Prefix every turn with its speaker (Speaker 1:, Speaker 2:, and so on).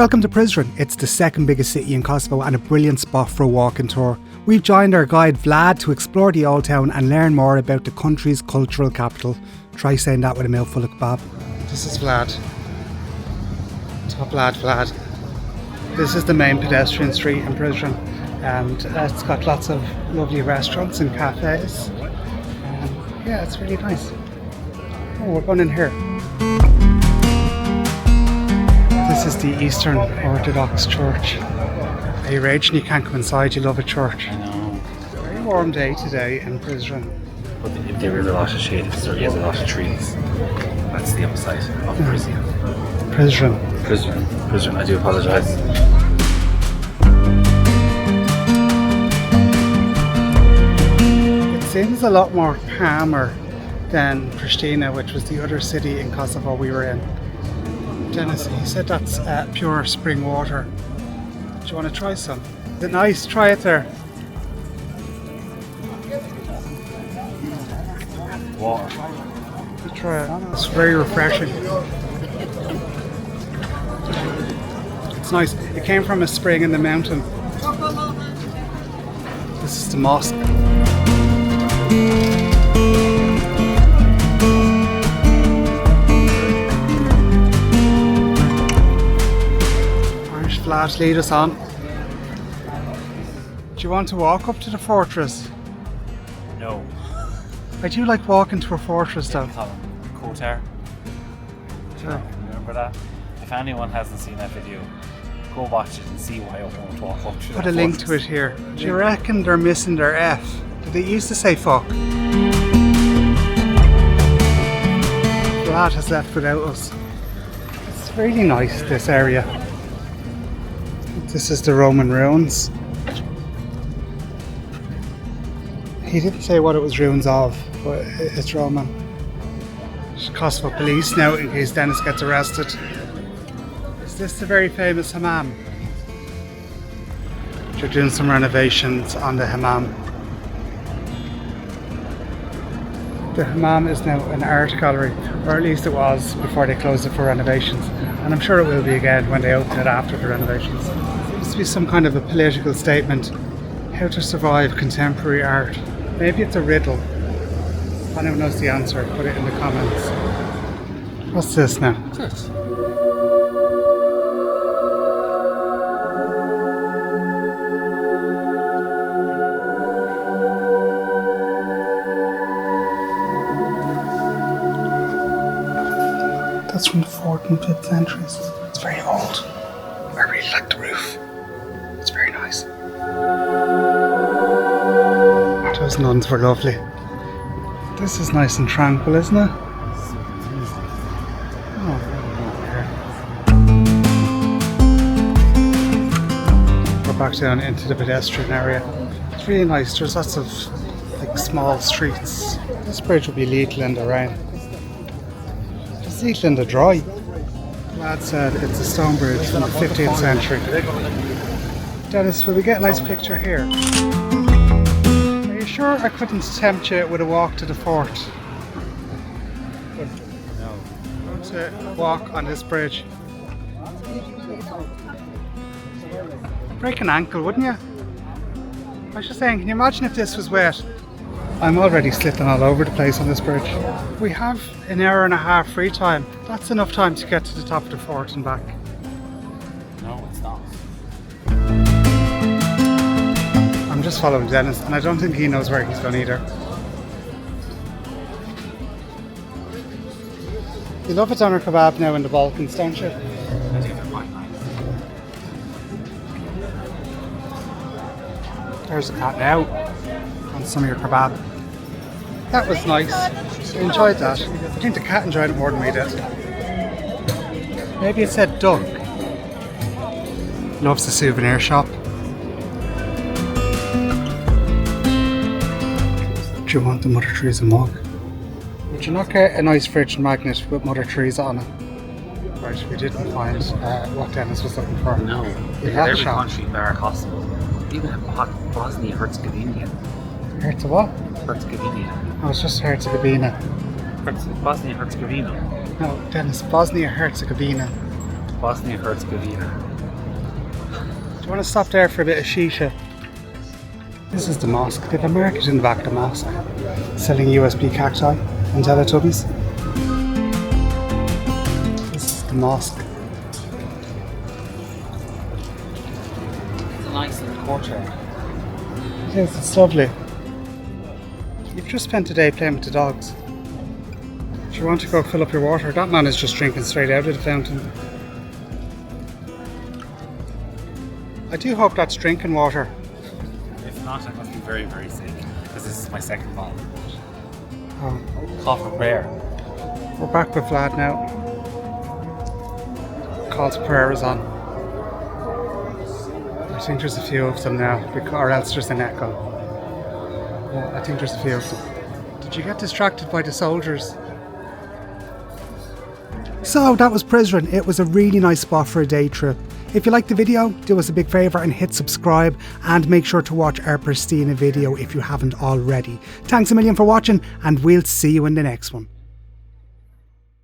Speaker 1: Welcome to Prizren. It's the second biggest city in Kosovo and a brilliant spot for a walking tour. We've joined our guide Vlad to explore the old town and learn more about the country's cultural capital. Try saying that with a mouthful of kebab. This is Vlad. Top lad Vlad. This is the main pedestrian street in Prizren, and it's got lots of lovely restaurants and cafes. Yeah, it's really nice. Oh, we're going in here. This is the Eastern Orthodox Church. Are you raging you can't go inside? You love a church.
Speaker 2: I know.
Speaker 1: Very warm day today in Prizren.
Speaker 2: But if there is a lot of shade, if there is a lot of trees, that's the upside of
Speaker 1: Prizren.
Speaker 2: Prizren, I do apologise.
Speaker 1: It seems a lot more calmer than Pristina, which was the other city in Kosovo we were in. Dennis, he said that's pure spring water. Do you want to try some? Is it nice? Try it there.
Speaker 2: Water.
Speaker 1: Try it. It's very refreshing. It's nice. It came from a spring in the mountain. This is the mosque. Vlad, lead us on. Do you want to walk up to the fortress?
Speaker 2: No.
Speaker 1: I do like walking to a fortress though.
Speaker 2: Courtyard.
Speaker 1: Sure.
Speaker 2: Remember that? If anyone hasn't seen that video, go watch it and see why I won't walk up to
Speaker 1: Put a link to it here. Do you reckon they're missing their F? Did they used to say fuck? Vlad has left without us. It's really nice, this area. This is the Roman ruins. He didn't say what it was ruins of, but it's Roman. There's Kosovo police now in case Dennis gets arrested. Is this the very famous hammam? They're doing some renovations on the hammam. The hammam is now an art gallery, or at least it was before they closed it for renovations. And I'm sure it will be again when they open it after the renovations. Seems to be some kind of a political statement. How to survive contemporary art. Maybe it's a riddle. If anyone knows the answer, put it in the comments. What's this now?
Speaker 2: What's this?
Speaker 1: That's from the 4th and 5th centuries. It's very old. I really like the roof. It's very nice. Those nuns were lovely. This is nice and tranquil, isn't it? Oh. We're back down into the pedestrian area. It's really nice. There's lots of like small streets. This bridge will be lethal in the rain. It's lethal in the dry. Lad said it's a stone bridge from the 15th century. Dennis, will we get a nice picture here? Are you sure I couldn't tempt you with a walk to the fort?
Speaker 2: No.
Speaker 1: I want to walk on this bridge. Break an ankle, wouldn't you? I was just saying, can you imagine if this was wet? I'm already slipping all over the place on this bridge. We have an hour and a half free time. That's enough time to get to the top of the fort and back.
Speaker 2: No, it's not.
Speaker 1: I'm just following Dennis, and I don't think he knows where he's going either. You love a doner kebab now in the Balkans, don't you?
Speaker 2: I think they're quite nice.
Speaker 1: There's a cat now on some of your kebab. That was nice. I enjoyed that. I think the cat enjoyed it more than we did. Maybe it said duck. Loves the souvenir shop. Do you want the Mother Teresa mug? Would you not get a nice fridge magnet with Mother Teresa on it? Right, we didn't find what Dennis was looking for.
Speaker 2: No.
Speaker 1: We had a
Speaker 2: Every
Speaker 1: shop.
Speaker 2: country bar Kosovo. Even Bosnia Herzegovina.
Speaker 1: Heard to what?
Speaker 2: Herzegovina.
Speaker 1: Oh, it's just Herzegovina.
Speaker 2: Bosnia Herzegovina.
Speaker 1: No, Dennis, Bosnia Herzegovina.
Speaker 2: Bosnia Herzegovina.
Speaker 1: you want to stop there for a bit of shisha? This is the mosque. They have a market in the back of the mosque selling USB cacti and Teletubbies. This is the mosque.
Speaker 2: It's a nice little courtyard.
Speaker 1: Yes, it's lovely. You've just spent a day playing with the dogs. If you want to go fill up your water, that man is just drinking straight out of the fountain. I do hope that's drinking water.
Speaker 2: If not, I must be very, very sick because this is my second bottle.
Speaker 1: Oh.
Speaker 2: Call for prayer.
Speaker 1: We're back with Vlad now. Call to prayer is on. I think there's a few of them now, or else there's an echo. Yeah, I think there's a few of them. Did you get distracted by the soldiers? So that was Prizren. It was a really nice spot for a day trip. If you liked the video, do us a big favour and hit subscribe, and make sure to watch our Pristina video if you haven't already. Thanks a million for watching, and we'll see you in the next one.